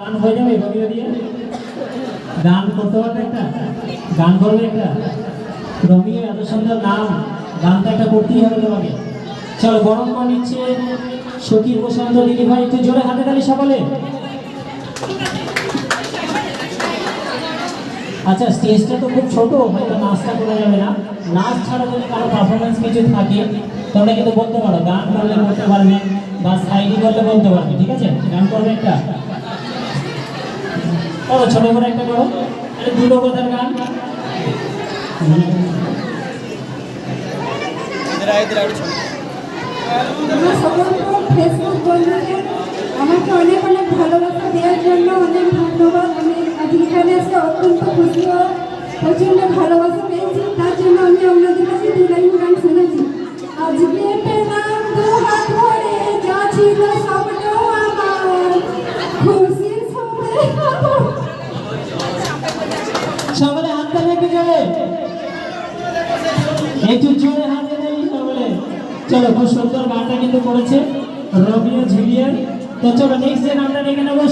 গান হয়ে যাবে রবিও দিয়ে গান করতে পারবে একটা গান করবে একটা রবিও এত সুন্দর নাম গানটা একটা করতেই হবে তোমাকে চলো গরম করে নিচ্ছে সখী প্রশান্ত দিদি ভাই একটু জোরে হাতে তালি সকলে আচ্ছা স্টেজটা তো খুব ছোট হয়তো নাচটা করা যাবে না নাচ ছাড়া যদি কারো পারফরমেন্স কিছু থাকে তোমরা কিন্তু বলতে পারো গান করলে করতে পারবে বা সাইডি করলে বলতে পারবে ঠিক আছে গান করবে একটা করো ছোট করে একটা করো দুটো কথার গান ফেসবুক বন্ধুদের আমাকে অনেক অনেক ভালোবাসা দেওয়ার জন্য অনেক ধন্যবাদ আমি আজকে এখানে এসে অত্যন্ত খুশি ও প্রচণ্ড ভালোবাসা পেয়েছি তার জন্য আমি আপনাদের কাছে দু লাইন গান শুনেছি আজকে পেলাম দু হাত ভরে যা ছিল স্বপ্ন আমার খুশির সঙ্গে সকলে হাতটা রেখে যাবে একটু জোরে হাতে দেয় সকলে চলো খুব সুন্দর গানটা কিন্তু করেছে রবিও ঝিলিয়ার তো চলো নেক্সট যে গানটা রেখে নেবো